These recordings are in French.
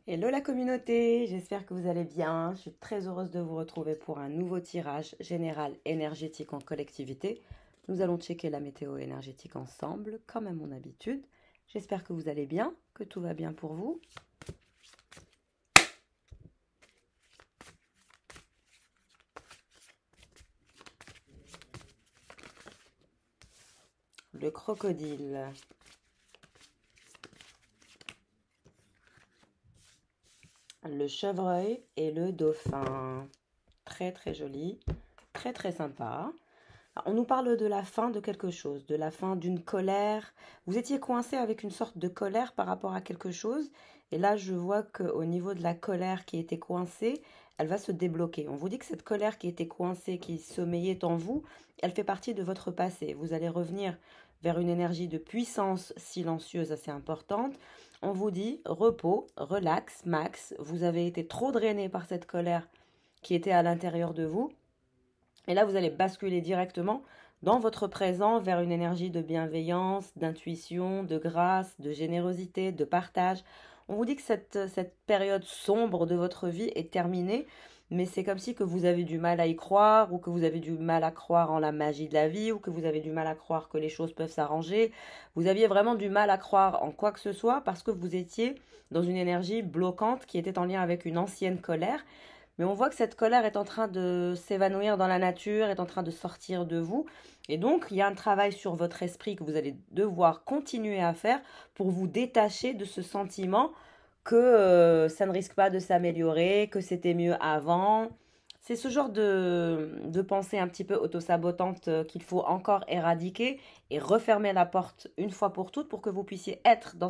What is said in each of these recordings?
Hello la communauté, j'espère que vous allez bien. Je suis très heureuse de vous retrouver pour un nouveau tirage général énergétique en collectivité. Nous allons checker la météo énergétique ensemble, comme à mon habitude. J'espère que vous allez bien, que tout va bien pour vous. Le crocodile, le chevreuil et le dauphin. Très très joli, très très sympa. On nous parle de la fin de quelque chose, de la fin d'une colère. Vous étiez coincé avec une sorte de colère par rapport à quelque chose. Et là, je vois qu'au niveau de la colère qui était coincée, elle va se débloquer. On vous dit que cette colère qui était coincée, qui sommeillait en vous, elle fait partie de votre passé. Vous allez revenir vers une énergie de puissance silencieuse assez importante. On vous dit repos, relax, max. Vous avez été trop drainé par cette colère qui était à l'intérieur de vous. Et là, vous allez basculer directement dans votre présent vers une énergie de bienveillance, d'intuition, de grâce, de générosité, de partage. On vous dit que cette période sombre de votre vie est terminée, mais c'est comme si que vous avez du mal à y croire, ou que vous avez du mal à croire en la magie de la vie, ou que vous avez du mal à croire que les choses peuvent s'arranger. Vous aviez vraiment du mal à croire en quoi que ce soit parce que vous étiez dans une énergie bloquante qui était en lien avec une ancienne colère. Mais on voit que cette colère est en train de s'évanouir dans la nature, est en train de sortir de vous. Et donc, il y a un travail sur votre esprit que vous allez devoir continuer à faire pour vous détacher de ce sentiment que ça ne risque pas de s'améliorer, que c'était mieux avant. C'est ce genre de pensée un petit peu autosabotante qu'il faut encore éradiquer et refermer la porte une fois pour toutes pour que vous puissiez être dans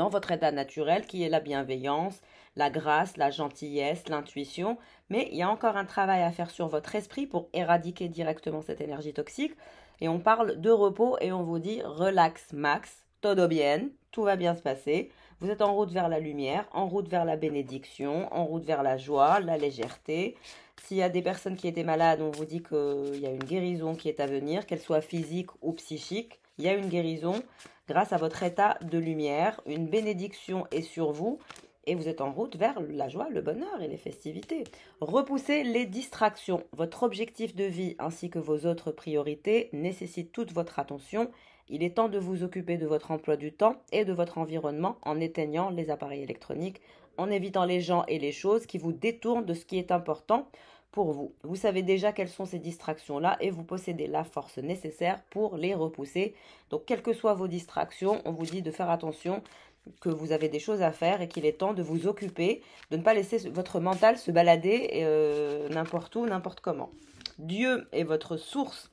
votre état naturel qui est la bienveillance, la grâce, la gentillesse, l'intuition. Mais il y a encore un travail à faire sur votre esprit pour éradiquer directement cette énergie toxique. Et on parle de repos et on vous dit relax max, todo bien, tout va bien se passer. Vous êtes en route vers la lumière, en route vers la bénédiction, en route vers la joie, la légèreté. S'il y a des personnes qui étaient malades, on vous dit qu'il y a une guérison qui est à venir, qu'elle soit physique ou psychique. Il y a une guérison grâce à votre état de lumière. Une bénédiction est sur vous et vous êtes en route vers la joie, le bonheur et les festivités. Repoussez les distractions. Votre objectif de vie ainsi que vos autres priorités nécessitent toute votre attention. Il est temps de vous occuper de votre emploi du temps et de votre environnement en éteignant les appareils électroniques, en évitant les gens et les choses qui vous détournent de ce qui est important pour vous. Vous savez déjà quelles sont ces distractions-là et vous possédez la force nécessaire pour les repousser. Donc, quelles que soient vos distractions, on vous dit de faire attention, que vous avez des choses à faire et qu'il est temps de vous occuper, de ne pas laisser votre mental se balader n'importe où, n'importe comment. Dieu est votre source.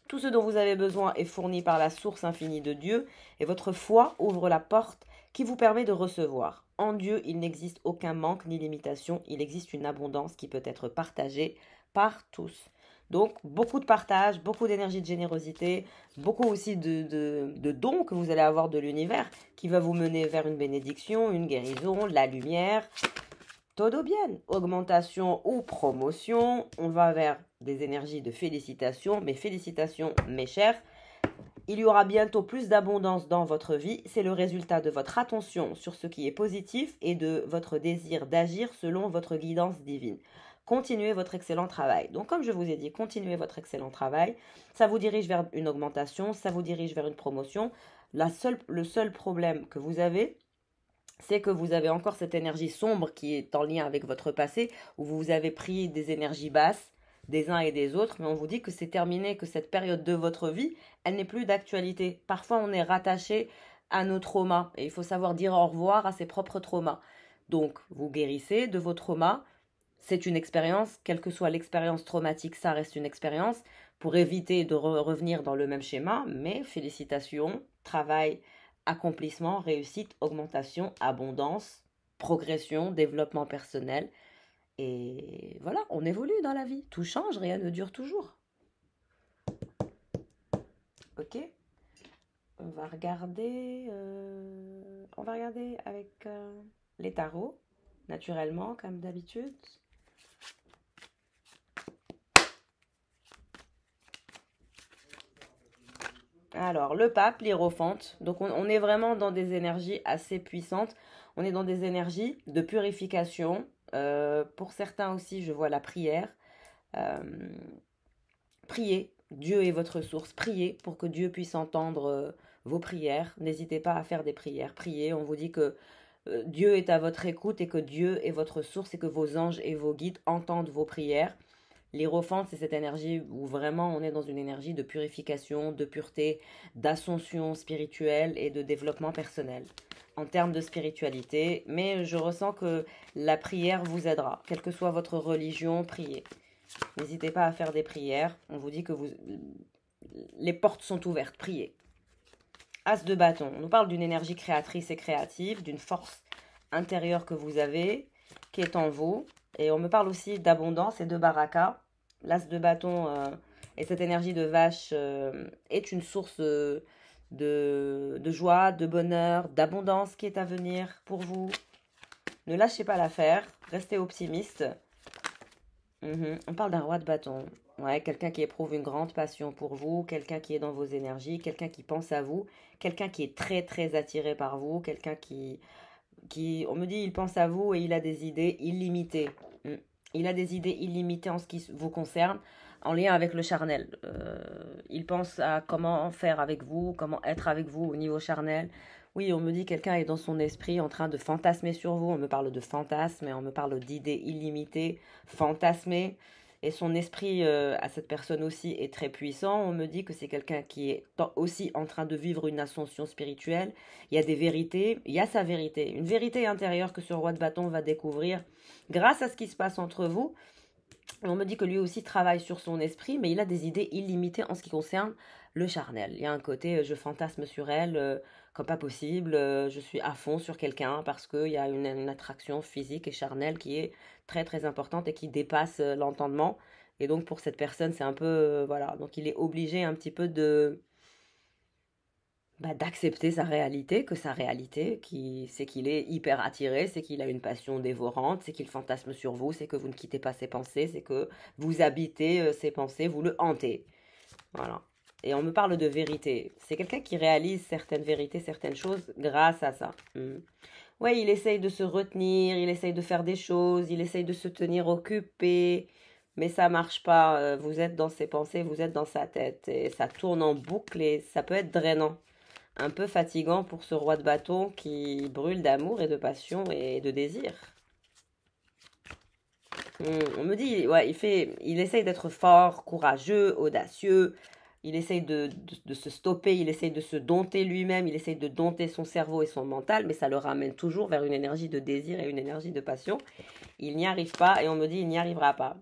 Tout ce dont vous avez besoin est fourni par la source infinie de Dieu et votre foi ouvre la porte qui vous permet de recevoir. En Dieu, il n'existe aucun manque ni limitation, il existe une abondance qui peut être partagée par tous. Donc, beaucoup de partage, beaucoup d'énergie de générosité, beaucoup aussi de dons que vous allez avoir de l'univers qui va vous mener vers une bénédiction, une guérison, la lumière. Todo bien, augmentation ou promotion, on va vers des énergies de félicitations, mais félicitations mes chers, il y aura bientôt plus d'abondance dans votre vie, c'est le résultat de votre attention sur ce qui est positif et de votre désir d'agir selon votre guidance divine. Continuez votre excellent travail. Donc comme je vous ai dit, continuez votre excellent travail, ça vous dirige vers une augmentation, ça vous dirige vers une promotion. Le seul problème que vous avez, c'est que vous avez encore cette énergie sombre qui est en lien avec votre passé, où vous avez pris des énergies basses des uns et des autres, mais on vous dit que c'est terminé, que cette période de votre vie, elle n'est plus d'actualité. Parfois, on est rattaché à nos traumas, et il faut savoir dire au revoir à ses propres traumas. Donc, vous guérissez de vos traumas, c'est une expérience, quelle que soit l'expérience traumatique, ça reste une expérience, pour éviter de revenir dans le même schéma, mais félicitations, travail, accomplissement, réussite, augmentation, abondance, progression, développement personnel. Et voilà, on évolue dans la vie. Tout change, rien ne dure toujours. Ok. On va regarder avec les tarots, naturellement, comme d'habitude. Alors, le pape, l'hiérophante. Donc, on est vraiment dans des énergies assez puissantes. On est dans des énergies de purification. Pour certains aussi, je vois la prière. Euh, Priez. Dieu est votre source. Priez pour que Dieu puisse entendre vos prières. N'hésitez pas à faire des prières. Priez. On vous dit que Dieu est à votre écoute et que Dieu est votre source et que vos anges et vos guides entendent vos prières. L'hiérophante, c'est cette énergie où vraiment on est dans une énergie de purification, de pureté, d'ascension spirituelle et de développement personnel en termes de spiritualité. Mais je ressens que la prière vous aidera. Quelle que soit votre religion, priez. N'hésitez pas à faire des prières. On vous dit que les portes sont ouvertes. Priez. As de bâton. On nous parle d'une énergie créatrice et créative, d'une force intérieure que vous avez, qui est en vous. Et on me parle aussi d'abondance et de baraka. L'as de bâton et cette énergie de vache est une source de joie, de bonheur, d'abondance qui est à venir pour vous. Ne lâchez pas l'affaire, restez optimiste. On parle d'un roi de bâton. Ouais, quelqu'un qui éprouve une grande passion pour vous, quelqu'un qui est dans vos énergies, quelqu'un qui pense à vous, quelqu'un qui est très très attiré par vous, quelqu'un on me dit, il pense à vous et il a des idées illimitées. Il a des idées illimitées en ce qui vous concerne, en lien avec le charnel. Il pense à comment faire avec vous, comment être avec vous au niveau charnel. Oui, on me dit quelqu'un est dans son esprit en train de fantasmer sur vous. On me parle de fantasme et on me parle d'idées illimitées, fantasmées. Et son esprit à cette personne aussi est très puissant. On me dit que c'est quelqu'un qui est aussi en train de vivre une ascension spirituelle. Il y a des vérités, il y a sa vérité. Une vérité intérieure que ce roi de bâton va découvrir grâce à ce qui se passe entre vous. On me dit que lui aussi travaille sur son esprit, mais il a des idées illimitées en ce qui concerne le charnel. Il y a un côté, je fantasme sur elle comme pas possible, je suis à fond sur quelqu'un parce qu'il y a une attraction physique et charnelle qui est très très importante et qui dépasse l'entendement. Et donc pour cette personne, c'est un peu, voilà, donc il est obligé un petit peu d'accepter sa réalité, que sa réalité, c'est qu'il est hyper attiré, c'est qu'il a une passion dévorante, c'est qu'il fantasme sur vous, c'est que vous ne quittez pas ses pensées, c'est que vous habitez ses pensées, vous le hantez. Voilà. Et on me parle de vérité. C'est quelqu'un qui réalise certaines vérités, certaines choses grâce à ça. Ouais, il essaye de se retenir, il essaye de faire des choses, il essaye de se tenir occupé, mais ça marche pas. Vous êtes dans ses pensées, vous êtes dans sa tête, et ça tourne en boucle et ça peut être drainant. Un peu fatigant pour ce roi de bâton qui brûle d'amour et de passion et de désir. On me dit, ouais, il essaye d'être fort, courageux, audacieux. Il essaye de se stopper, il essaye de se dompter lui-même, il essaye de dompter son cerveau et son mental, mais ça le ramène toujours vers une énergie de désir et une énergie de passion. Il n'y arrive pas et on me dit, il n'y arrivera pas.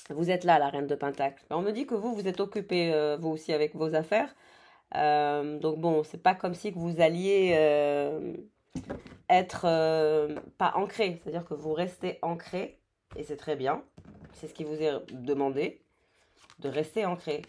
Vous êtes là, la reine de Pentacle. On me dit que vous êtes occupé, vous aussi, avec vos affaires. Donc bon, c'est pas comme si que vous alliez être pas ancré, c'est-à-dire que vous restez ancré, et c'est très bien, c'est ce qui vous est demandé, de rester ancré.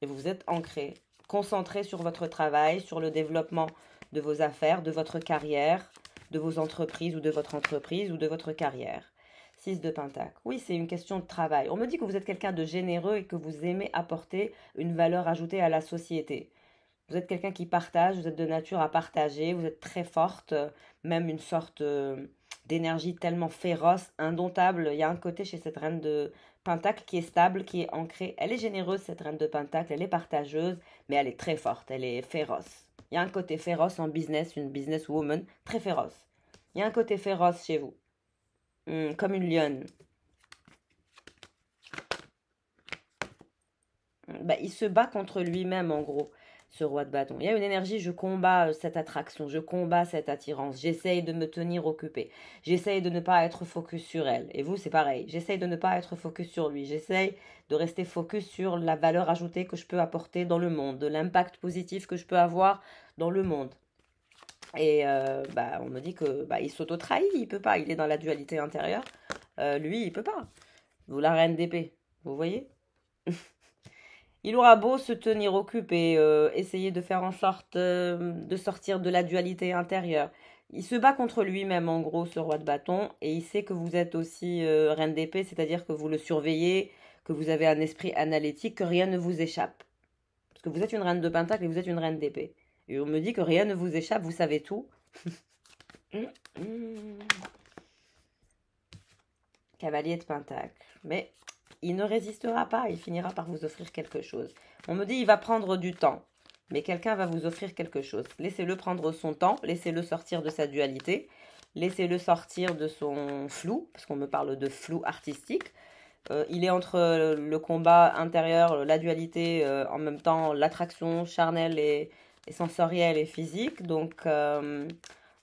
Et vous êtes ancré, concentré sur votre travail, sur le développement de vos affaires, de votre carrière, de vos entreprises ou de votre entreprise ou de votre carrière. 6 de Pentacle. Oui, c'est une question de travail. On me dit que vous êtes quelqu'un de généreux et que vous aimez apporter une valeur ajoutée à la société. Vous êtes quelqu'un qui partage, vous êtes de nature à partager, vous êtes très forte, même une sorte d'énergie tellement féroce, indomptable. Il y a un côté chez cette reine de Pentacle qui est stable, qui est ancrée. Elle est généreuse, cette reine de Pentacle, elle est partageuse, mais elle est très forte, elle est féroce. Il y a un côté féroce en business, une businesswoman très féroce. Il y a un côté féroce chez vous, comme une lionne. Il se bat contre lui-même en gros, ce roi de bâton. Il y a une énergie, je combats cette attraction, je combats cette attirance, j'essaye de me tenir occupée, j'essaye de ne pas être focus sur elle. Et vous, c'est pareil, j'essaye de ne pas être focus sur lui, j'essaye de rester focus sur la valeur ajoutée que je peux apporter dans le monde, de l'impact positif que je peux avoir dans le monde. Et on me dit que il s'auto-trahit, il peut pas, il est dans la dualité intérieure. Lui, il peut pas. Vous, la reine d'épée, vous voyez? Il aura beau se tenir occupé, essayer de faire en sorte de sortir de la dualité intérieure. Il se bat contre lui-même, en gros, ce roi de bâton, et il sait que vous êtes aussi reine d'épée, c'est-à-dire que vous le surveillez, que vous avez un esprit analytique, que rien ne vous échappe. Parce que vous êtes une reine de pentacle et vous êtes une reine d'épée. Et on me dit que rien ne vous échappe, vous savez tout. Cavalier de pentacle. Mais il ne résistera pas, il finira par vous offrir quelque chose. On me dit il va prendre du temps, mais quelqu'un va vous offrir quelque chose. Laissez-le prendre son temps, laissez-le sortir de sa dualité, laissez-le sortir de son flou, parce qu'on me parle de flou artistique. Il est entre le combat intérieur, la dualité, en même temps l'attraction charnelle et sensorielle et physique. Donc,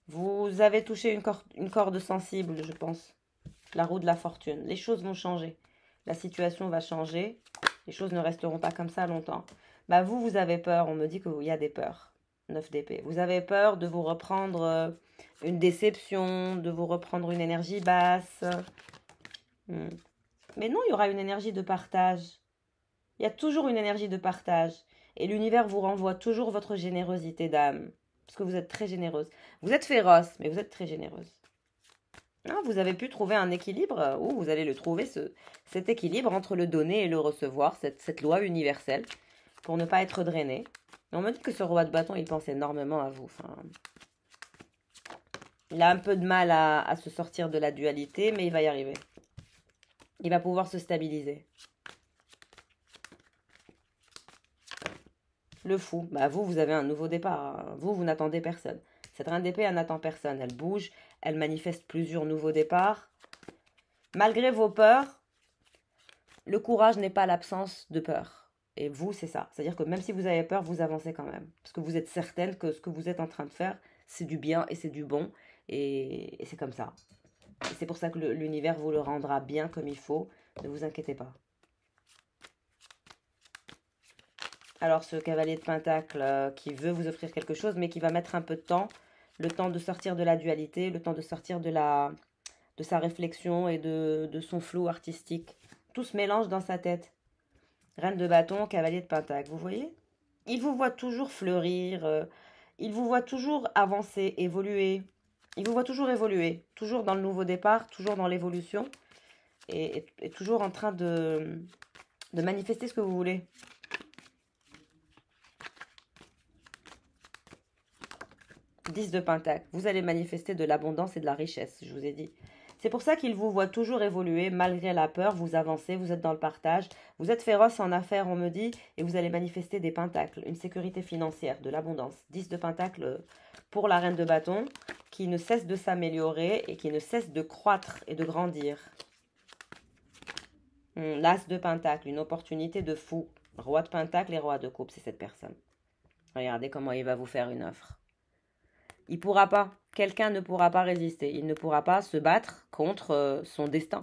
vous avez touché une corde sensible, je pense. La roue de la fortune. Les choses vont changer. La situation va changer. Les choses ne resteront pas comme ça longtemps. Bah vous avez peur. On me dit qu'il y a des peurs. 9 d'épée. Vous avez peur de vous reprendre une déception, de vous reprendre une énergie basse. Mais non, il y aura une énergie de partage. Il y a toujours une énergie de partage. Et l'univers vous renvoie toujours votre générosité d'âme. Parce que vous êtes très généreuse. Vous êtes féroce, mais vous êtes très généreuse. Ah, vous avez pu trouver un équilibre, ou vous allez le trouver, cet équilibre entre le donner et le recevoir, cette loi universelle, pour ne pas être drainé. Et on me dit que ce roi de bâton, il pense énormément à vous. Enfin, il a un peu de mal à se sortir de la dualité, mais il va y arriver. Il va pouvoir se stabiliser. Le fou. Bah vous avez un nouveau départ. Vous n'attendez personne. Cette reine d'épée, elle n'attend personne. Elle bouge, elle manifeste plusieurs nouveaux départs. Malgré vos peurs, le courage n'est pas l'absence de peur. Et vous, c'est ça. C'est-à-dire que même si vous avez peur, vous avancez quand même. Parce que vous êtes certaine que ce que vous êtes en train de faire, c'est du bien et c'est du bon. Et c'est comme ça. Et c'est pour ça que l'univers vous le rendra bien comme il faut. Ne vous inquiétez pas. Alors ce cavalier de pentacle qui veut vous offrir quelque chose, mais qui va mettre un peu de temps, le temps de sortir de la dualité, le temps de sortir de sa réflexion et de son flou artistique. Tout se mélange dans sa tête. Reine de bâton, cavalier de pentacle, vous voyez? Il vous voit toujours fleurir, il vous voit toujours avancer, évoluer. Il vous voit toujours évoluer, toujours dans le nouveau départ, toujours dans l'évolution, et toujours en train de manifester ce que vous voulez. 10 de pentacle. Vous allez manifester de l'abondance et de la richesse, je vous ai dit. C'est pour ça qu'il vous voit toujours évoluer, malgré la peur, vous avancez, vous êtes dans le partage, vous êtes féroce en affaires, on me dit, et vous allez manifester des pentacles, une sécurité financière, de l'abondance. 10 de pentacle pour la reine de bâton, qui ne cesse de s'améliorer et qui ne cesse de croître et de grandir. L'as de pentacle, une opportunité de fou. Roi de pentacle et roi de coupe, c'est cette personne. Regardez comment il va vous faire une offre. Il pourra pas. Quelqu'un ne pourra pas résister. Il ne pourra pas se battre contre son destin.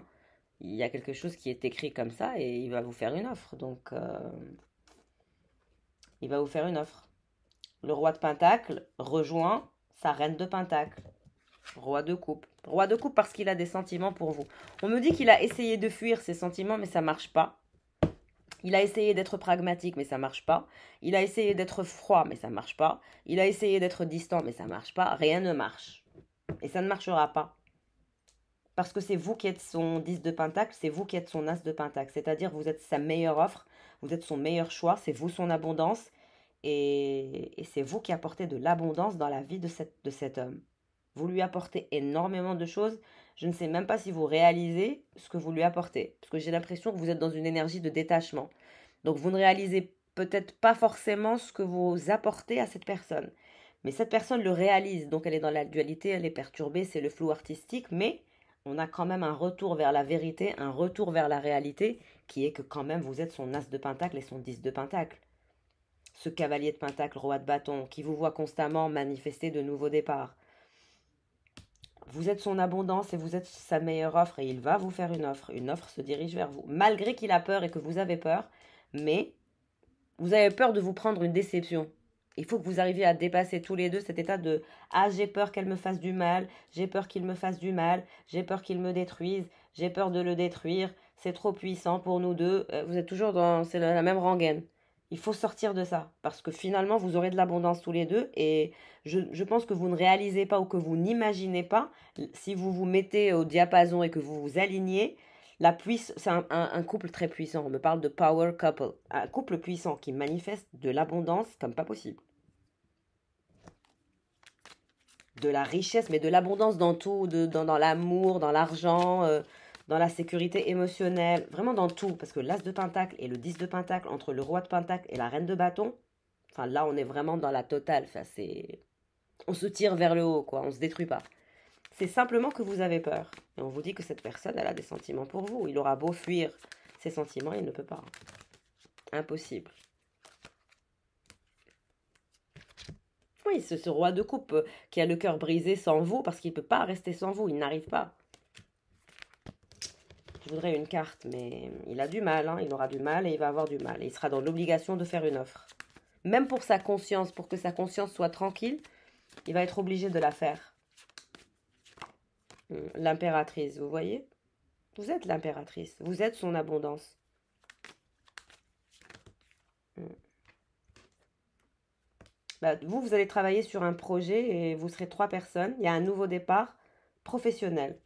Il y a quelque chose qui est écrit comme ça et il va vous faire une offre. Donc, il va vous faire une offre. Le roi de pentacle rejoint sa reine de pentacle. Roi de coupe. Roi de coupe parce qu'il a des sentiments pour vous. On me dit qu'il a essayé de fuir ses sentiments, mais ça marche pas. Il a essayé d'être pragmatique, mais ça marche pas. Il a essayé d'être froid, mais ça marche pas. Il a essayé d'être distant, mais ça marche pas. Rien ne marche. Et ça ne marchera pas. Parce que c'est vous qui êtes son 10 de pentacle, c'est vous qui êtes son as de pentacle. C'est-à-dire vous êtes sa meilleure offre, vous êtes son meilleur choix, c'est vous son abondance. Et c'est vous qui apportez de l'abondance dans la vie de cet homme. Vous lui apportez énormément de choses. Je ne sais même pas si vous réalisez ce que vous lui apportez. Parce que j'ai l'impression que vous êtes dans une énergie de détachement. Donc vous ne réalisez peut-être pas forcément ce que vous apportez à cette personne. Mais cette personne le réalise. Donc elle est dans la dualité, elle est perturbée, c'est le flou artistique. Mais on a quand même un retour vers la vérité, un retour vers la réalité, qui est que quand même vous êtes son as de pentacle et son 10 de pentacle. Ce cavalier de pentacle, roi de bâton, qui vous voit constamment manifester de nouveaux départs. Vous êtes son abondance et vous êtes sa meilleure offre et il va vous faire une offre. Une offre se dirige vers vous. Malgré qu'il a peur et que vous avez peur, mais vous avez peur de vous prendre une déception. Il faut que vous arriviez à dépasser tous les deux cet état de « Ah, j'ai peur qu'elle me fasse du mal, j'ai peur qu'il me fasse du mal, j'ai peur qu'il me détruise, j'ai peur de le détruire, c'est trop puissant pour nous deux. » Vous êtes toujours dans la même rengaine. Il faut sortir de ça, parce que finalement, vous aurez de l'abondance tous les deux, et je pense que vous ne réalisez pas ou que vous n'imaginez pas, si vous vous mettez au diapason et que vous vous alignez, C'est un couple très puissant. On me parle de power couple. Un couple puissant qui manifeste de l'abondance comme pas possible. De la richesse, mais de l'abondance dans tout, dans l'amour, dans l'argent, dans la sécurité émotionnelle, vraiment dans tout. Parce que l'as de pentacle et le 10 de pentacle, entre le roi de pentacle et la reine de bâton, enfin là on est vraiment dans la totale. Enfin, on se tire vers le haut, quoi, on se détruit pas. C'est simplement que vous avez peur. Et on vous dit que cette personne, elle a des sentiments pour vous. Il aura beau fuir ses sentiments, il ne peut pas. Impossible. Oui, c'est ce roi de coupe qui a le cœur brisé sans vous, parce qu'il ne peut pas rester sans vous, il n'arrive pas. Je voudrais une carte, mais il a du mal, hein, il aura du mal et il va avoir du mal. Et il sera dans l'obligation de faire une offre. Même pour sa conscience, pour que sa conscience soit tranquille, il va être obligé de la faire. L'impératrice, vous voyez? Vous êtes l'impératrice, vous êtes son abondance. Bah, vous allez travailler sur un projet et vous serez 3 personnes. Il y a un nouveau départ professionnel.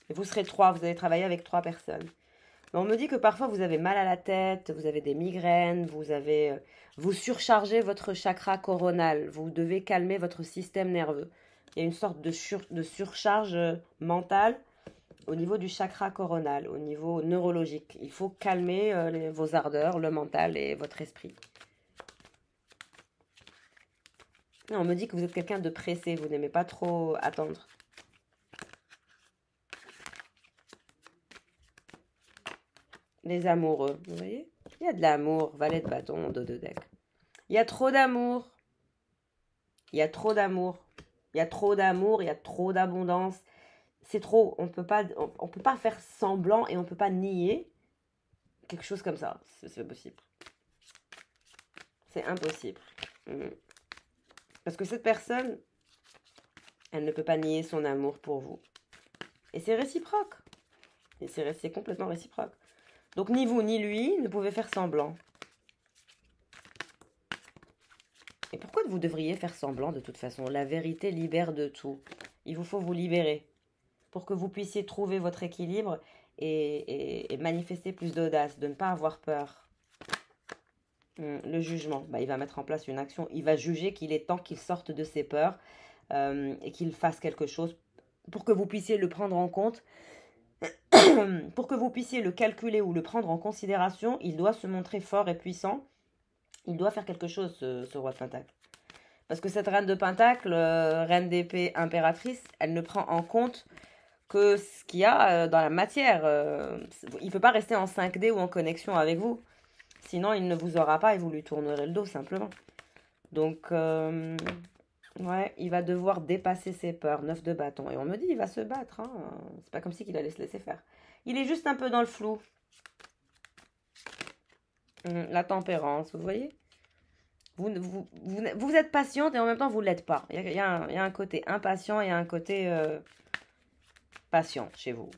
Et vous serez 3, vous allez travailler avec 3 personnes. Mais on me dit que parfois vous avez mal à la tête, vous avez des migraines, vous surchargez votre chakra coronal. Vous devez calmer votre système nerveux. Il y a une sorte de surcharge mentale au niveau du chakra coronal, au niveau neurologique. Il faut calmer vos ardeurs, le mental et votre esprit. On me dit que vous êtes quelqu'un de pressé, vous n'aimez pas trop attendre. Les amoureux, vous voyez? Il y a de l'amour, valet de bâton, dos de deck. Il y a trop d'amour. Il y a trop d'amour. Il y a trop d'amour, il y a trop d'abondance. C'est trop, on peut pas faire semblant et on peut pas nier quelque chose comme ça. C'est possible. C'est impossible. Parce que cette personne, elle ne peut pas nier son amour pour vous. Et c'est réciproque. Et c'est complètement réciproque. Donc ni vous ni lui ne pouvez faire semblant. Et pourquoi vous devriez faire semblant de toute façon? La vérité libère de tout. Il vous faut vous libérer pour que vous puissiez trouver votre équilibre et manifester plus d'audace, de ne pas avoir peur. Le jugement, il va mettre en place une action. Il va juger qu'il est temps qu'il sorte de ses peurs et qu'il fasse quelque chose pour que vous puissiez le prendre en compte. Pour que vous puissiez le calculer ou le prendre en considération, il doit se montrer fort et puissant. Il doit faire quelque chose, ce roi de Pentacle. Parce que cette reine de Pentacle, reine d'épée, impératrice, elle ne prend en compte que ce qu'il y a dans la matière. Il ne peut pas rester en 5D ou en connexion avec vous. Sinon, il ne vous aura pas et vous lui tournerez le dos, simplement. Donc, ouais, il va devoir dépasser ses peurs. 9 de bâton. Et on me dit, il va se battre. Hein. C'est pas comme si qu'il allait se laisser faire. Il est juste un peu dans le flou. La tempérance, vous voyez? Vous êtes patiente et en même temps, vous ne l'êtes pas. Il y a un côté impatient et un côté patient chez vous.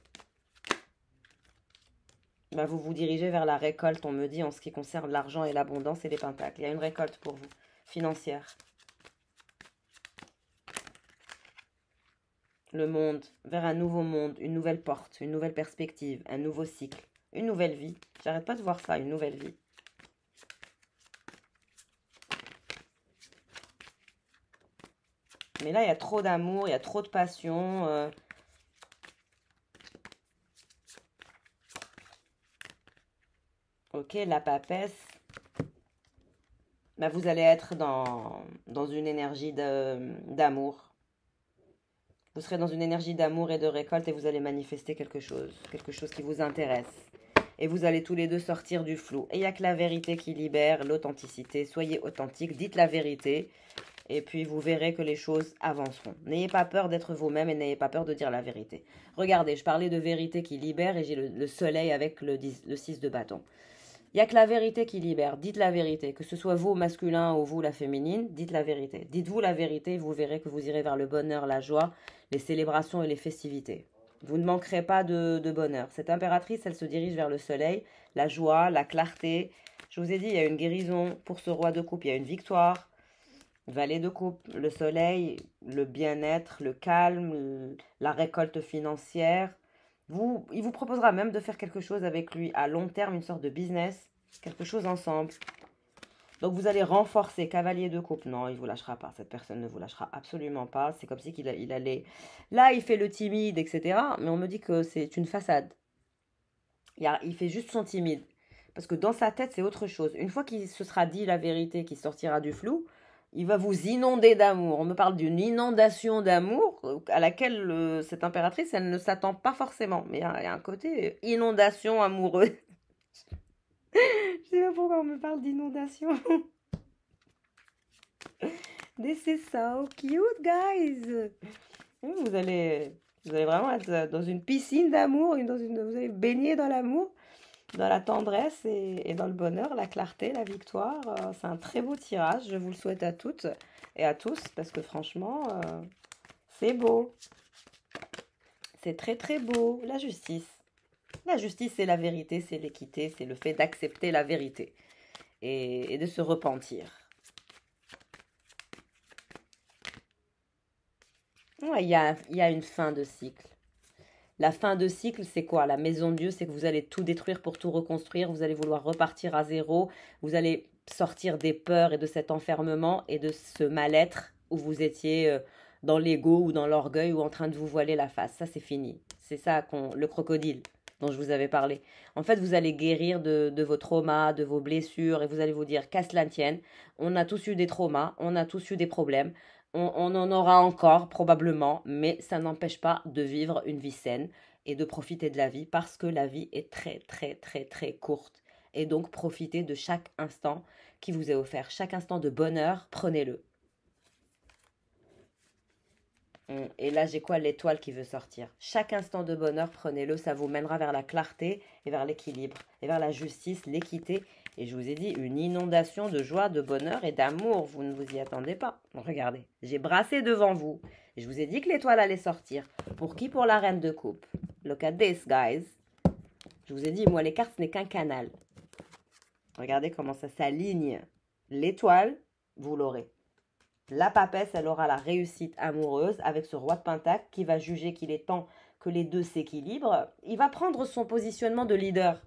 Vous vous dirigez vers la récolte, on me dit, en ce qui concerne l'argent et l'abondance et les pentacles. Il y a une récolte pour vous, financière. Le monde, vers un nouveau monde, une nouvelle porte, une nouvelle perspective, un nouveau cycle, une nouvelle vie. J'arrête pas de voir ça, une nouvelle vie. Mais là, il y a trop d'amour, il y a trop de passion. Ok, la papesse. Vous allez être dans une énergie d'amour. Vous serez dans une énergie d'amour et de récolte et vous allez manifester quelque chose qui vous intéresse. Et vous allez tous les deux sortir du flou. Et il n'y a que la vérité qui libère, l'authenticité. Soyez authentique, dites la vérité. Et puis vous verrez que les choses avanceront. N'ayez pas peur d'être vous-même et n'ayez pas peur de dire la vérité. Regardez, je parlais de vérité qui libère et j'ai le soleil avec le 6 de bâton. Il n'y a que la vérité qui libère. Dites la vérité. Que ce soit vous masculin ou vous la féminine, dites la vérité. Dites-vous la vérité et vous verrez que vous irez vers le bonheur, la joie, les célébrations et les festivités. Vous ne manquerez pas de bonheur. Cette impératrice, elle se dirige vers le soleil, la joie, la clarté. Je vous ai dit, il y a une guérison pour ce roi de coupe. Il y a une victoire. Valet de coupe, le soleil, le bien-être, le calme, la récolte financière. Il vous proposera même de faire quelque chose avec lui à long terme, une sorte de business, quelque chose ensemble. Donc vous allez renforcer cavalier de coupe. Non, il ne vous lâchera pas. Cette personne ne vous lâchera absolument pas. C'est comme si il allait... Là, il fait le timide, etc. Mais on me dit que c'est une façade. Il fait juste son timide. Parce que dans sa tête, c'est autre chose. Une fois qu'il se sera dit la vérité, qu'il sortira du flou, il va vous inonder d'amour. On me parle d'une inondation d'amour à laquelle cette impératrice, elle ne s'attend pas forcément. Mais il y a un côté inondation amoureuse. Je sais pas pourquoi on me parle d'inondation. This is so cute, guys. Vous allez vraiment être dans une piscine d'amour, vous allez baigner dans l'amour, dans la tendresse et dans le bonheur, la clarté, la victoire. C'est un très beau tirage. Je vous le souhaite à toutes et à tous parce que franchement, c'est beau. C'est très très beau. La justice. La justice, c'est la vérité, c'est l'équité, c'est le fait d'accepter la vérité et de se repentir. Ouais, il y a une fin de cycle. La fin de cycle, c'est quoi? La maison de Dieu, c'est que vous allez tout détruire pour tout reconstruire, vous allez vouloir repartir à zéro, vous allez sortir des peurs et de cet enfermement et de ce mal-être où vous étiez dans l'ego ou dans l'orgueil ou en train de vous voiler la face. Ça, c'est fini. C'est ça, le crocodile dont je vous avais parlé. En fait, vous allez guérir de vos traumas, de vos blessures et vous allez vous dire qu'à cela ne tienne, on a tous eu des traumas, on a tous eu des problèmes. On en aura encore probablement, mais ça n'empêche pas de vivre une vie saine et de profiter de la vie parce que la vie est très très très très courte. Et donc profitez de chaque instant qui vous est offert. Chaque instant de bonheur, prenez-le. Et là, j'ai quoi? L'étoile qui veut sortir. Chaque instant de bonheur, prenez-le, ça vous mènera vers la clarté et vers l'équilibre, et vers la justice, l'équité. Et je vous ai dit, une inondation de joie, de bonheur et d'amour. Vous ne vous y attendez pas. Regardez, j'ai brassé devant vous. Et je vous ai dit que l'étoile allait sortir. Pour qui? Pour la reine de coupe. Look at this, guys. Je vous ai dit, moi, les cartes, ce n'est qu'un canal. Regardez comment ça s'aligne. L'étoile, vous l'aurez. La papesse, elle aura la réussite amoureuse avec ce roi de Pentacle qui va juger qu'il est temps que les deux s'équilibrent. Il va prendre son positionnement de leader.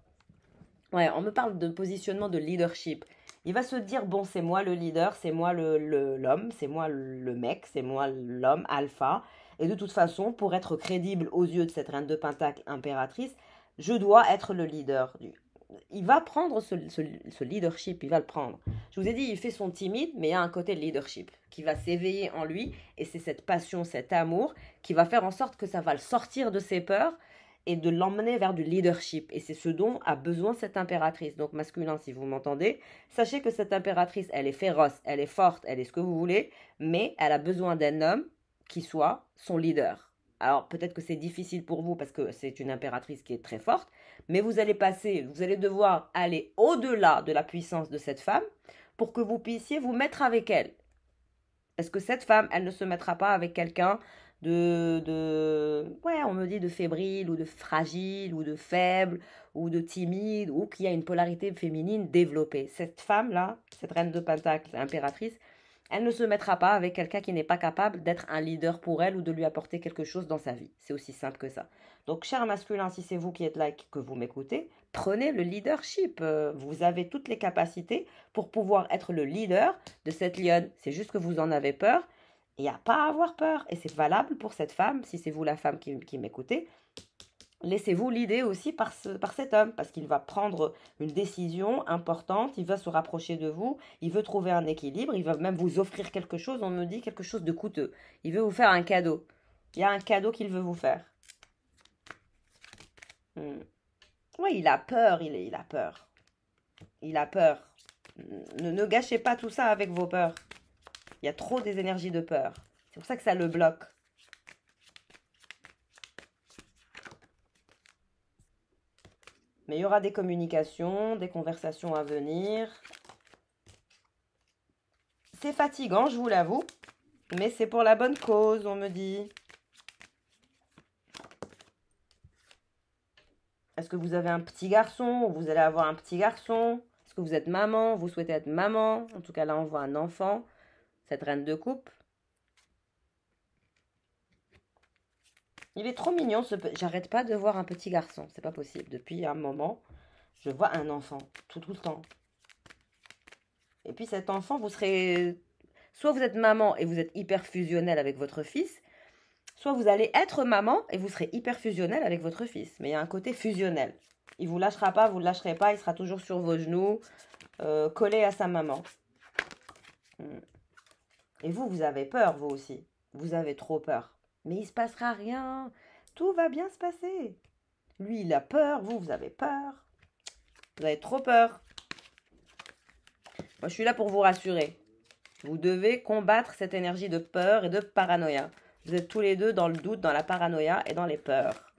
Ouais, on me parle de positionnement de leadership. Il va se dire, bon, c'est moi le leader, c'est moi l'homme, c'est moi le mec, c'est moi l'homme alpha. Et de toute façon, pour être crédible aux yeux de cette reine de Pentacle impératrice, je dois être le leader. Il va prendre ce leadership, il va le prendre. Je vous ai dit, il fait son timide, mais il y a un côté leadership qui va s'éveiller en lui. Et c'est cette passion, cet amour qui va faire en sorte que ça va le sortir de ses peurs et de l'emmener vers du leadership. Et c'est ce dont a besoin cette impératrice. Donc masculin, si vous m'entendez, sachez que cette impératrice, elle est féroce, elle est forte, elle est ce que vous voulez, mais elle a besoin d'un homme qui soit son leader. Alors peut-être que c'est difficile pour vous parce que c'est une impératrice qui est très forte, mais vous allez devoir aller au-delà de la puissance de cette femme pour que vous puissiez vous mettre avec elle. Parce que cette femme, elle ne se mettra pas avec quelqu'un ouais, on me dit de fébrile ou de fragile ou de faible ou de timide ou qui a une polarité féminine développée. Cette femme-là, cette reine de Pentacle, impératrice, elle ne se mettra pas avec quelqu'un qui n'est pas capable d'être un leader pour elle ou de lui apporter quelque chose dans sa vie. C'est aussi simple que ça. Donc, cher masculin, si c'est vous qui êtes là et que vous m'écoutez, prenez le leadership. Vous avez toutes les capacités pour pouvoir être le leader de cette lionne. C'est juste que vous en avez peur. Il n'y a pas à avoir peur. Et c'est valable pour cette femme, si c'est vous la femme qui m'écoutez. Laissez-vous l'idée aussi par cet homme, parce qu'il va prendre une décision importante, il va se rapprocher de vous, il veut trouver un équilibre, il va même vous offrir quelque chose, on me dit quelque chose de coûteux. Il veut vous faire un cadeau. Il y a un cadeau qu'il veut vous faire. Oui, il a peur, il a peur. Il a peur. Ne gâchez pas tout ça avec vos peurs. Il y a trop des énergies de peur. C'est pour ça que ça le bloque. Mais il y aura des communications, des conversations à venir. C'est fatigant, je vous l'avoue. Mais c'est pour la bonne cause, on me dit. Est-ce que vous avez un petit garçon ou vous allez avoir un petit garçon? Est-ce que vous êtes maman? Vous souhaitez être maman? En tout cas, là, on voit un enfant. Cette reine de coupe. Il est trop mignon, j'arrête pas de voir un petit garçon. C'est pas possible. Depuis un moment, je vois un enfant, tout le temps. Et puis cet enfant, vous serez... Soit vous êtes maman et vous êtes hyper fusionnel avec votre fils, soit vous allez être maman et vous serez hyper fusionnel avec votre fils. Mais il y a un côté fusionnel. Il vous lâchera pas, vous le lâcherez pas, il sera toujours sur vos genoux, collé à sa maman. Et vous avez peur, vous aussi. Vous avez trop peur. Mais il se passera rien. Tout va bien se passer. Lui, il a peur, vous avez peur. Vous avez trop peur. Moi, je suis là pour vous rassurer. Vous devez combattre cette énergie de peur et de paranoïa. Vous êtes tous les deux dans le doute, dans la paranoïa et dans les peurs.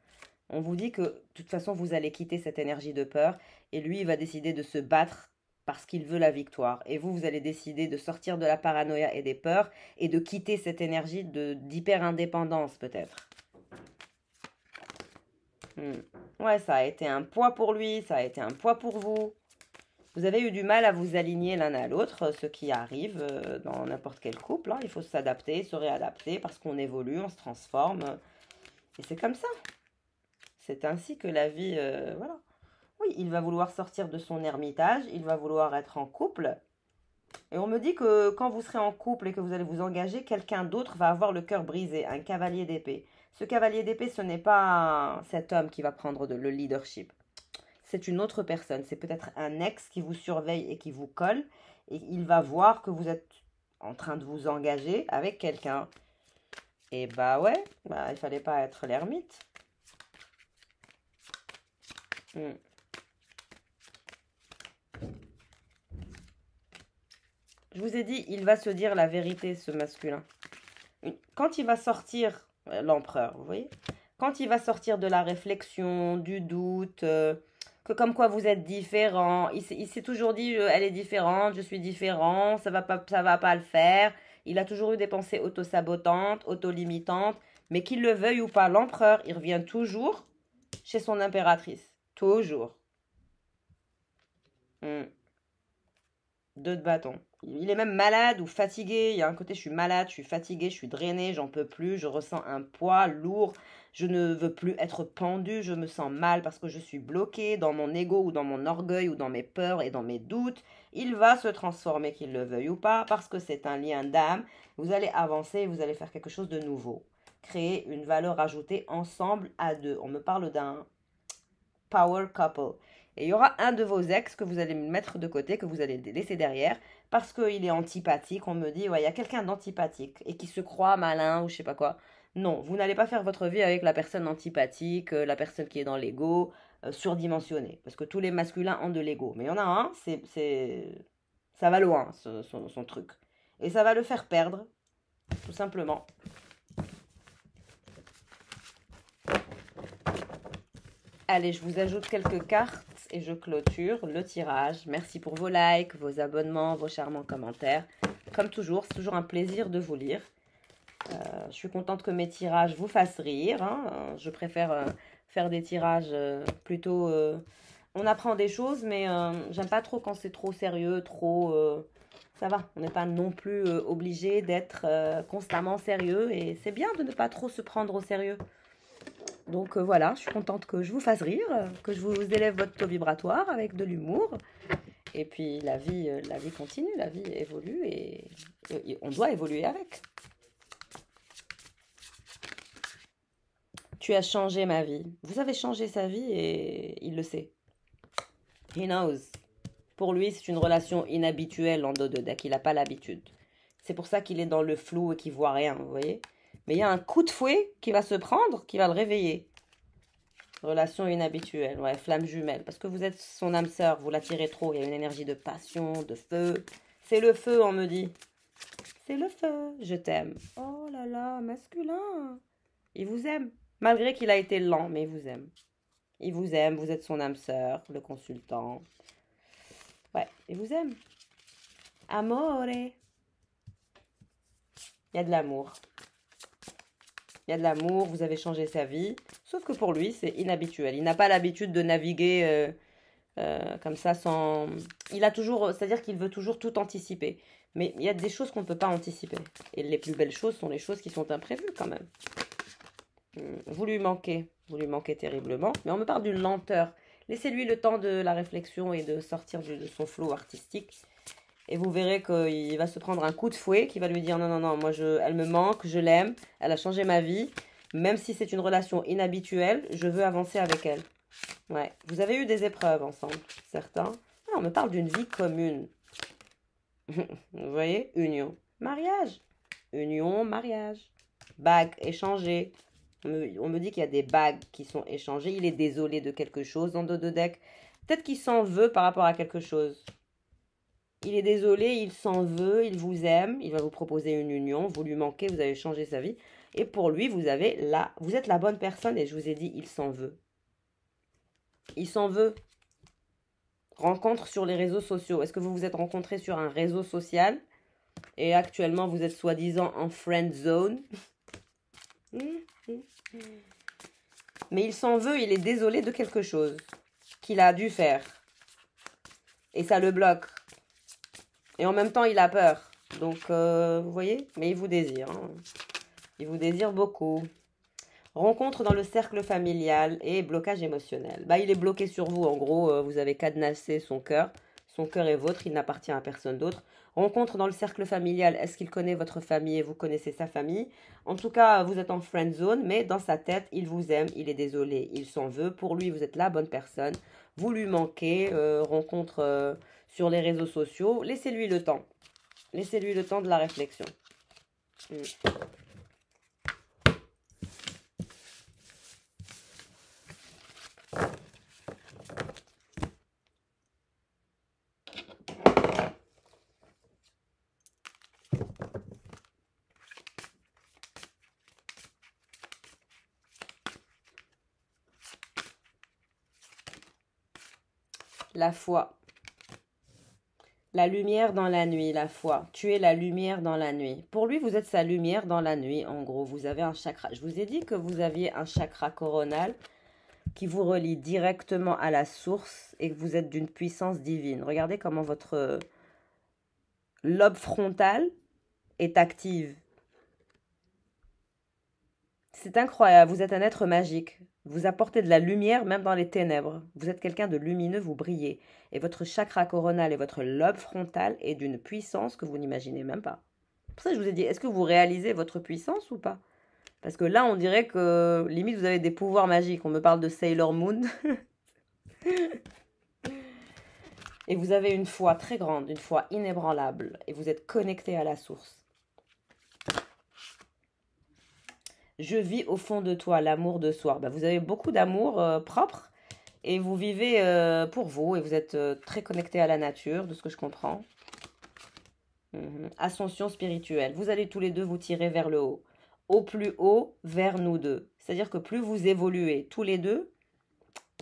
On vous dit que, de toute façon, vous allez quitter cette énergie de peur et lui, il va décider de se battre parce qu'il veut la victoire. Et vous allez décider de sortir de la paranoïa et des peurs et de quitter cette énergie d'hyper-indépendance, peut-être. Ouais, ça a été un poids pour lui, ça a été un poids pour vous. Vous avez eu du mal à vous aligner l'un à l'autre, ce qui arrive dans n'importe quel couple. Hein. Il faut s'adapter, se réadapter parce qu'on évolue, on se transforme. Et c'est comme ça. C'est ainsi que la vie, voilà. Oui, il va vouloir sortir de son ermitage, il va vouloir être en couple. Et on me dit que quand vous serez en couple et que vous allez vous engager, quelqu'un d'autre va avoir le cœur brisé, un cavalier d'épée. Ce cavalier d'épée, ce n'est pas cet homme qui va prendre le leadership. C'est une autre personne. C'est peut-être un ex qui vous surveille et qui vous colle. Et il va voir que vous êtes en train de vous engager avec quelqu'un. Et bah ouais, bah, il fallait pas être l'ermite. Je vous ai dit, il va se dire la vérité, ce masculin. Quand il va sortir, l'empereur, vous voyez, quand il va sortir de la réflexion, du doute, que comme quoi vous êtes différent, il s'est toujours dit, elle est différente, je suis différent, ça va pas le faire. Il a toujours eu des pensées auto-sabotantes, auto-limitantes, mais qu'il le veuille ou pas, l'empereur, il revient toujours chez son impératrice. Toujours. 2 de bâton. Il est même malade ou fatigué. Il y a un côté, je suis malade, je suis fatigué, je suis drainé, j'en peux plus, je ressens un poids lourd, je ne veux plus être pendu, je me sens mal parce que je suis bloqué dans mon ego ou dans mon orgueil ou dans mes peurs et dans mes doutes. Il va se transformer, qu'il le veuille ou pas, parce que c'est un lien d'âme. Vous allez avancer, vous allez faire quelque chose de nouveau. Créer une valeur ajoutée ensemble à deux. On me parle d'un power couple. Et il y aura un de vos ex que vous allez mettre de côté, que vous allez laisser derrière, parce qu'il est antipathique. On me dit, ouais, il y a quelqu'un d'antipathique et qui se croit malin ou je sais pas quoi. Non, vous n'allez pas faire votre vie avec la personne antipathique, la personne qui est dans l'ego, surdimensionnée. Parce que tous les masculins ont de l'ego. Mais il y en a un, ça va loin, son truc. Et ça va le faire perdre, tout simplement. Allez, je vous ajoute quelques cartes et je clôture le tirage. Merci pour vos likes, vos abonnements, vos charmants commentaires. Comme toujours, c'est toujours un plaisir de vous lire. Je suis contente que mes tirages vous fassent rire. Hein. Je préfère faire des tirages plutôt... on apprend des choses, mais j'aime pas trop quand c'est trop sérieux, trop... ça va, on n'est pas non plus obligé d'être constamment sérieux. Et c'est bien de ne pas trop se prendre au sérieux. Donc voilà, je suis contente que je vous fasse rire, que je vous élève votre taux vibratoire avec de l'humour. Et puis la vie continue, la vie évolue et on doit évoluer avec. Tu as changé ma vie. Vous avez changé sa vie et il le sait. He knows. Pour lui, c'est une relation inhabituelle en dos de deck. Il n'a pas l'habitude. C'est pour ça qu'il est dans le flou et qu'il voit rien, vous voyez. Mais il y a un coup de fouet qui va se prendre, qui va le réveiller. Relation inhabituelle, ouais, flamme jumelle. Parce que vous êtes son âme sœur, vous l'attirez trop. Il y a une énergie de passion, de feu. C'est le feu, on me dit. C'est le feu, je t'aime. Oh là là, masculin. Il vous aime. Malgré qu'il a été lent, mais il vous aime. Il vous aime, vous êtes son âme sœur, le consultant. Ouais, il vous aime. Amore. Il y a de l'amour. Il y a de l'amour, vous avez changé sa vie. Sauf que pour lui, c'est inhabituel. Il n'a pas l'habitude de naviguer comme ça sans... Il a toujours... C'est-à-dire qu'il veut toujours tout anticiper. Mais il y a des choses qu'on ne peut pas anticiper. Et les plus belles choses sont les choses qui sont imprévues quand même. Vous lui manquez terriblement, mais on me parle d'une lenteur. Laissez-lui le temps de la réflexion et de sortir de son flot artistique. Et vous verrez qu'il va se prendre un coup de fouet qui va lui dire non, non, non, elle me manque, je l'aime, elle a changé ma vie. Même si c'est une relation inhabituelle, je veux avancer avec elle. Ouais, vous avez eu des épreuves ensemble, certains. Ah, on me parle d'une vie commune. Vous voyez? Union, mariage. Union, mariage. Bague échangée. On me dit qu'il y a des bagues qui sont échangées. Il est désolé de quelque chose dans Dodo Deck. Peut-être qu'il s'en veut par rapport à quelque chose. Il est désolé, il s'en veut, il vous aime, il va vous proposer une union, vous lui manquez, vous avez changé sa vie. Et pour lui, vous êtes la bonne personne et je vous ai dit, il s'en veut. Il s'en veut. Rencontre sur les réseaux sociaux. Est-ce que vous vous êtes rencontrés sur un réseau social et actuellement vous êtes soi-disant en friend zone? Mais il s'en veut, il est désolé de quelque chose qu'il a dû faire. Et ça le bloque. Et en même temps, il a peur. Donc, vous voyez? Mais il vous désire. Hein. Il vous désire beaucoup. Rencontre dans le cercle familial et blocage émotionnel. Bah, il est bloqué sur vous. En gros, vous avez cadenassé son cœur. Son cœur est vôtre, il n'appartient à personne d'autre. Rencontre dans le cercle familial. Est-ce qu'il connaît votre famille et vous connaissez sa famille? En tout cas, vous êtes en friend zone, mais dans sa tête, il vous aime, il est désolé, il s'en veut. Pour lui, vous êtes la bonne personne. Vous lui manquez. Rencontre sur les réseaux sociaux. Laissez-lui le temps. Laissez-lui le temps de la réflexion. La foi. La lumière dans la nuit, la foi. Tu es la lumière dans la nuit. Pour lui, vous êtes sa lumière dans la nuit. En gros, vous avez un chakra. Je vous ai dit que vous aviez un chakra coronal qui vous relie directement à la source et que vous êtes d'une puissance divine. Regardez comment votre lobe frontal est active. C'est incroyable, vous êtes un être magique. Vous apportez de la lumière même dans les ténèbres. Vous êtes quelqu'un de lumineux, vous brillez. Et votre chakra coronal et votre lobe frontal est d'une puissance que vous n'imaginez même pas. Pour ça, je vous ai dit, est-ce que vous réalisez votre puissance ou pas? Parce que là, on dirait que limite, vous avez des pouvoirs magiques. On me parle de Sailor Moon. Et vous avez une foi très grande, une foi inébranlable. Et vous êtes connecté à la source. Je vis au fond de toi, l'amour de soi. Bah, vous avez beaucoup d'amour propre et vous vivez pour vous et vous êtes très connecté à la nature, de ce que je comprends. Ascension spirituelle. Vous allez tous les deux vous tirer vers le haut. Au plus haut, vers nous deux. C'est-à-dire que plus vous évoluez tous les deux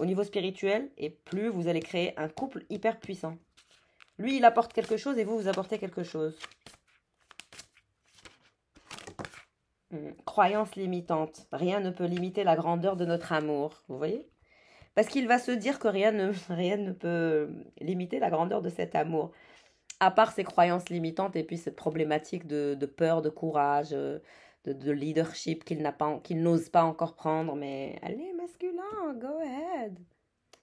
au niveau spirituel et plus vous allez créer un couple hyper puissant. Lui, il apporte quelque chose et vous, vous apportez quelque chose. Croyance limitante. Rien ne peut limiter la grandeur de notre amour. Vous voyez? Parce qu'il va se dire que rien ne peut limiter la grandeur de cet amour. À part ces croyances limitantes et puis cette problématique de peur, de courage, de leadership qu'il n'ose pas encore prendre. Mais allez, masculin, go ahead.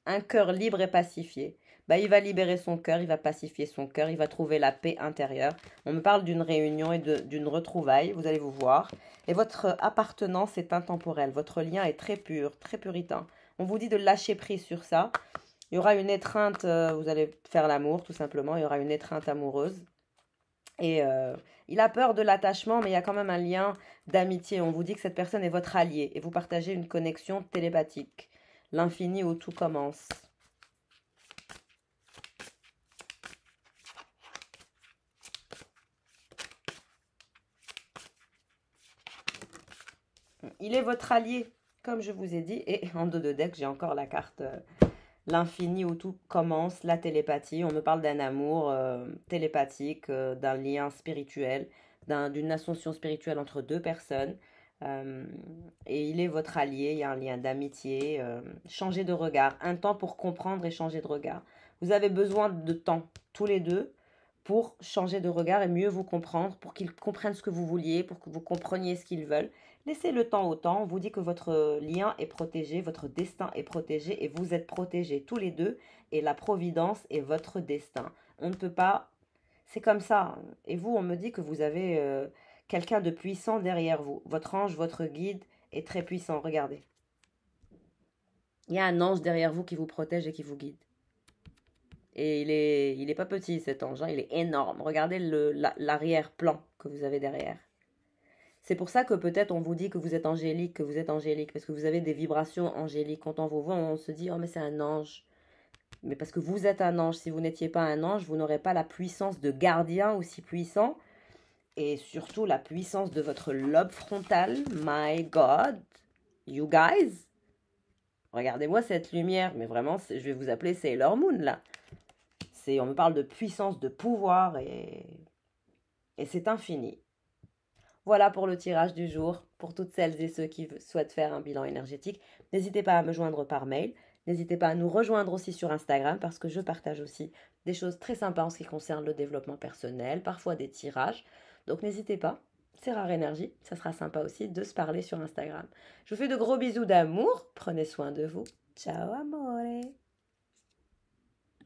Un cœur libre et pacifié. Bah, il va libérer son cœur, il va pacifier son cœur, il va trouver la paix intérieure. On me parle d'une réunion et d'une retrouvaille, vous allez vous voir. Et votre appartenance est intemporelle, votre lien est très pur, très puritain. On vous dit de lâcher prise sur ça. Il y aura une étreinte, vous allez faire l'amour tout simplement, il y aura une étreinte amoureuse. Et il a peur de l'attachement, mais il y a quand même un lien d'amitié. On vous dit que cette personne est votre allié et vous partagez une connexion télépathique. L'infini où tout commence. Il est votre allié, comme je vous ai dit. Et en dos de deck, j'ai encore la carte l'infini où tout commence, la télépathie. On me parle d'un amour télépathique, d'un lien spirituel, d'une ascension spirituelle entre deux personnes. Et il est votre allié, il y a un lien d'amitié. Changez de regard, un temps pour comprendre et changer de regard. Vous avez besoin de temps, tous les deux, pour changer de regard et mieux vous comprendre, pour qu'ils comprennent ce que vous vouliez, pour que vous compreniez ce qu'ils veulent. Laissez le temps au temps. On vous dit que votre lien est protégé, votre destin est protégé et vous êtes protégés tous les deux. Et la providence est votre destin. On ne peut pas... C'est comme ça. Et vous, on me dit que vous avez quelqu'un de puissant derrière vous. Votre ange, votre guide est très puissant. Regardez. Il y a un ange derrière vous qui vous protège et qui vous guide. Et il est pas petit cet ange, hein, il est énorme. Regardez l'arrière-plan que vous avez derrière. C'est pour ça que peut-être on vous dit que vous êtes angélique, parce que vous avez des vibrations angéliques. Quand on vous voit, on se dit, oh mais c'est un ange. Mais parce que vous êtes un ange. Si vous n'étiez pas un ange, vous n'aurez pas la puissance de gardien aussi puissant. Et surtout la puissance de votre lobe frontal. My God, you guys. Regardez-moi cette lumière. Mais vraiment, je vais vous appeler Sailor Moon là. On me parle de puissance, de pouvoir et c'est infini. Voilà pour le tirage du jour. Pour toutes celles et ceux qui souhaitent faire un bilan énergétique, n'hésitez pas à me joindre par mail. N'hésitez pas à nous rejoindre aussi sur Instagram parce que je partage aussi des choses très sympas en ce qui concerne le développement personnel, parfois des tirages. Donc n'hésitez pas, c'est Rare Énergie, ça sera sympa aussi de se parler sur Instagram. Je vous fais de gros bisous d'amour, prenez soin de vous. Ciao amore.